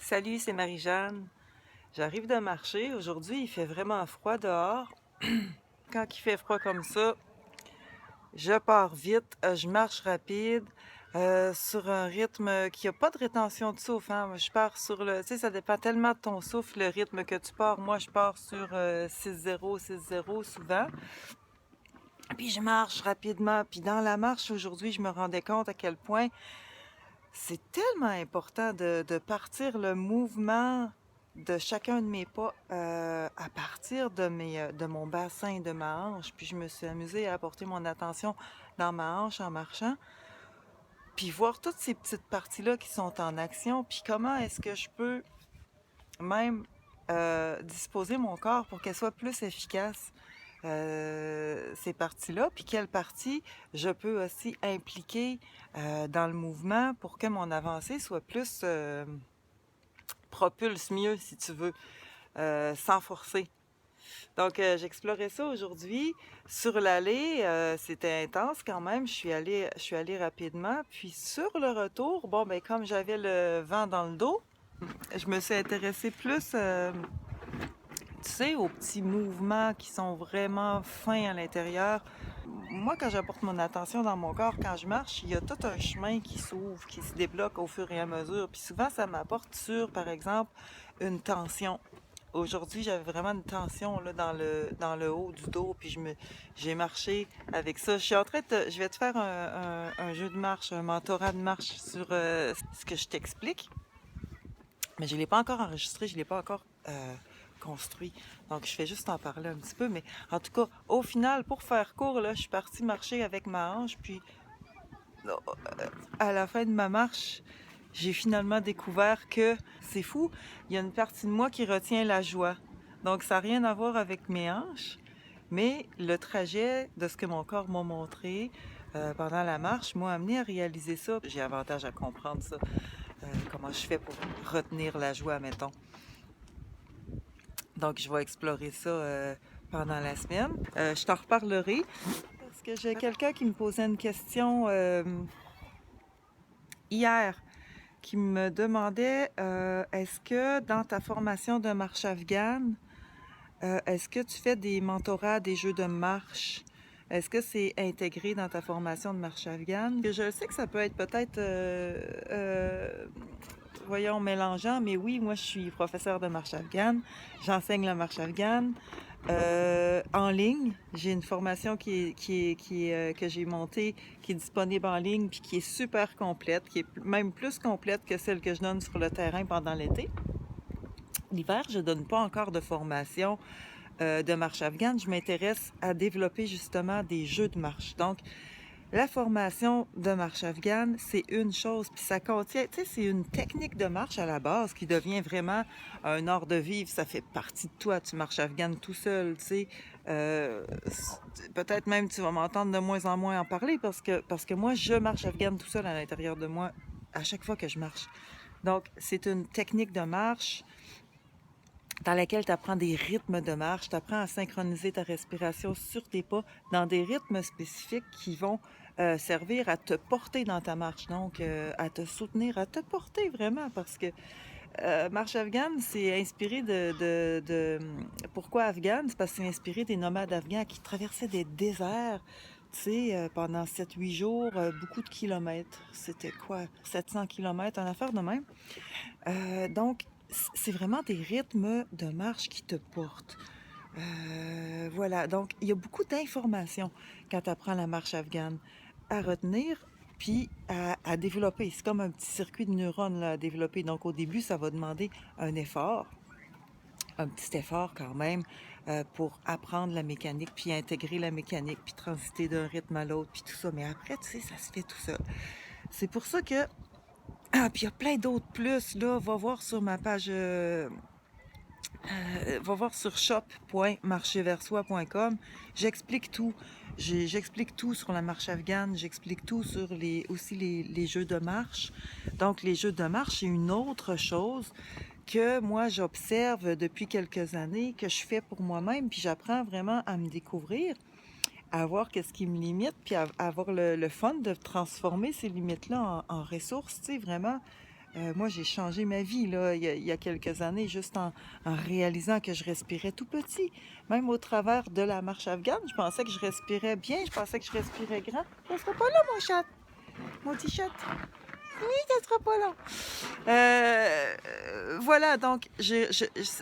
Salut, c'est Marie-Jeanne. J'arrive de marcher. Aujourd'hui, il fait vraiment froid dehors. Quand il fait froid comme ça, je pars vite, je marche rapide, sur un rythme qui a pas de rétention de souffle, hein. Moi, je pars sur le tu sais, ça dépend tellement de ton souffle, le rythme que tu pars. Moi, je pars sur, 6-0, 6-0 souvent. Puis je marche rapidement. Puis dans la marche aujourd'hui, je me rendais compte à quel point c'est tellement important de partir le mouvement de chacun de mes pas à partir de mon bassin, de ma hanche. Puis je me suis amusée à porter mon attention dans ma hanche en marchant, puis voir toutes ces petites parties-là qui sont en action, puis comment est-ce que je peux même disposer mon corps pour qu'elle soit plus efficace, ces parties-là, puis quelles parties je peux aussi impliquer dans le mouvement pour que mon avancée soit plus propulse mieux, si tu veux, sans forcer. Donc, j'explorais ça aujourd'hui. Sur l'allée, c'était intense quand même. Je suis allée rapidement. Puis sur le retour, bon, ben comme j'avais le vent dans le dos, je me suis intéressée plus, tu sais, aux petits mouvements qui sont vraiment fins à l'intérieur. Moi, quand j'apporte mon attention dans mon corps, quand je marche, il y a tout un chemin qui s'ouvre, qui se débloque au fur et à mesure. Puis souvent, ça m'apporte sur, par exemple, une tension. Aujourd'hui, j'avais vraiment une tension là, dans le haut du dos, puis j'ai marché avec ça. Je vais te faire un jeu de marche, un mentorat de marche sur ce que je t'explique, mais je ne l'ai pas encore enregistré, je ne l'ai pas encore construit. Donc, je fais juste en parler un petit peu, mais en tout cas, au final, pour faire court, là, je suis partie marcher avec ma hanche, puis à la fin de ma marche, j'ai finalement découvert que c'est fou, il y a une partie de moi qui retient la joie. Donc, ça n'a rien à voir avec mes hanches, mais le trajet de ce que mon corps m'a montré pendant la marche m'a amené à réaliser ça. J'ai avantage à comprendre ça, comment je fais pour retenir la joie, mettons. Donc, je vais explorer ça pendant la semaine. Je t'en reparlerai parce que j'ai quelqu'un qui me posait une question hier qui me demandait est-ce que dans ta formation de marche afghane, est-ce que tu fais des mentorats, des jeux de marche? Est-ce que c'est intégré dans ta formation de marche afghane? Je sais que ça peut être peut-être, voyons, mélangeant, mais oui, moi je suis professeure de marche afghane. J'enseigne la marche afghane en ligne. J'ai une formation que j'ai montée, qui est disponible en ligne, puis qui est super complète, qui est même plus complète que celle que je donne sur le terrain pendant l'été. L'hiver, je ne donne pas encore de formation de marche afghane. Je m'intéresse à développer justement des jeux de marche. Donc, la formation de marche afghane, c'est une chose, puis ça contient, tu sais, c'est une technique de marche à la base qui devient vraiment un art de vivre. Ça fait partie de toi. Tu marches afghane tout seul, tu sais. Peut-être même tu vas m'entendre de moins en moins en parler parce que moi, je marche afghane tout seul à l'intérieur de moi à chaque fois que je marche. Donc, c'est une technique de marche dans laquelle tu apprends des rythmes de marche, tu apprends à synchroniser ta respiration sur tes pas dans des rythmes spécifiques qui vont servir à te porter dans ta marche, donc à te soutenir, à te porter vraiment, parce que marche afghane, c'est inspiré Pourquoi afghane? C'est parce que c'est inspiré des nomades afghans qui traversaient des déserts, tu sais, pendant 7-8 jours, beaucoup de kilomètres. C'était quoi? 700 kilomètres, une affaire de même. Donc, c'est vraiment des rythmes de marche qui te portent. Voilà, donc il y a beaucoup d'informations quand tu apprends la marche afghane à retenir puis à développer. C'est comme un petit circuit de neurones là, à développer. Donc au début, ça va demander un effort, un petit effort quand même, pour apprendre la mécanique, puis intégrer la mécanique, puis transiter d'un rythme à l'autre, puis tout ça. Mais après, tu sais, ça se fait tout seul. C'est pour ça que ah, puis il y a plein d'autres plus, là. Va voir sur shop.marcherversoi.com. J'explique tout. J'explique tout sur la marche afghane. J'explique tout sur aussi les jeux de marche. Donc, les jeux de marche, c'est une autre chose que moi, j'observe depuis quelques années, que je fais pour moi-même, puis j'apprends vraiment à me découvrir, à voir qu'est-ce qui me limite, puis à avoir le fun de transformer ces limites-là en ressources, tu sais, vraiment Moi, j'ai changé ma vie là, il y a quelques années, juste en réalisant que je respirais tout petit. Même au travers de la marche afghane, je pensais que je respirais bien, je pensais que je respirais grand. Ça sera pas là, mon chat, mon petit chat. Oui, ça sera pas là. Voilà, donc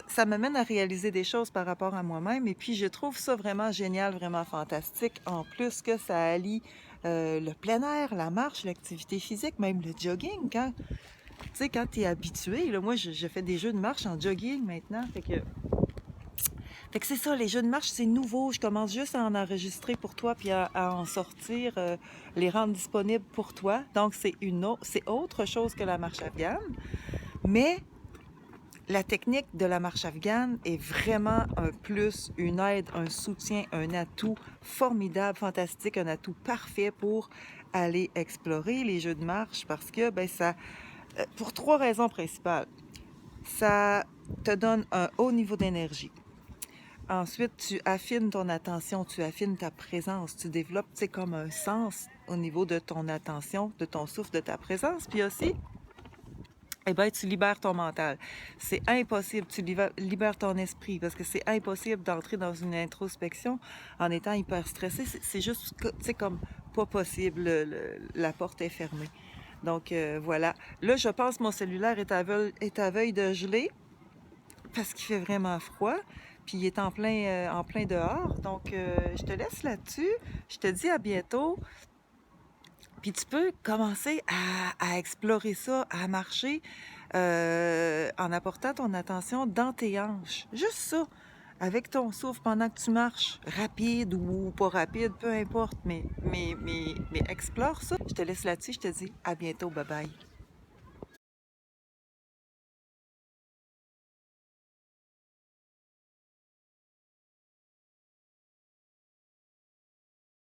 ça m'amène à réaliser des choses par rapport à moi-même. Et puis, je trouve ça vraiment génial, vraiment fantastique. En plus que ça allie le plein air, la marche, l'activité physique, même le jogging. Tu sais, quand tu es habitué, là, moi, je fais des jeux de marche en jogging maintenant. Fait que c'est ça, les jeux de marche, c'est nouveau. Je commence juste à en enregistrer pour toi puis à en sortir, les rendre disponibles pour toi. Donc, c'est autre chose que la marche afghane. Mais la technique de la marche afghane est vraiment un plus, une aide, un soutien, un atout formidable, fantastique, un atout parfait pour aller explorer les jeux de marche parce que, ben, pour trois raisons principales. Ça te donne un haut niveau d'énergie. Ensuite, tu affines ton attention, tu affines ta présence, tu développes, tu sais, comme un sens au niveau de ton attention, de ton souffle, de ta présence. Puis aussi, eh bien, tu libères ton mental. C'est impossible, tu libères ton esprit parce que c'est impossible d'entrer dans une introspection en étant hyper stressé. C'est juste, tu sais, comme pas possible, la porte est fermée. Donc, voilà. Là, je pense que mon cellulaire est à veille de geler parce qu'il fait vraiment froid. Puis il est en plein dehors. Donc, je te laisse là-dessus. Je te dis à bientôt. Puis tu peux commencer à explorer ça, à marcher en apportant ton attention dans tes hanches. Juste ça, avec ton souffle pendant que tu marches, rapide ou pas rapide, peu importe, mais explore ça. Je te laisse là-dessus, je te dis à bientôt, bye bye.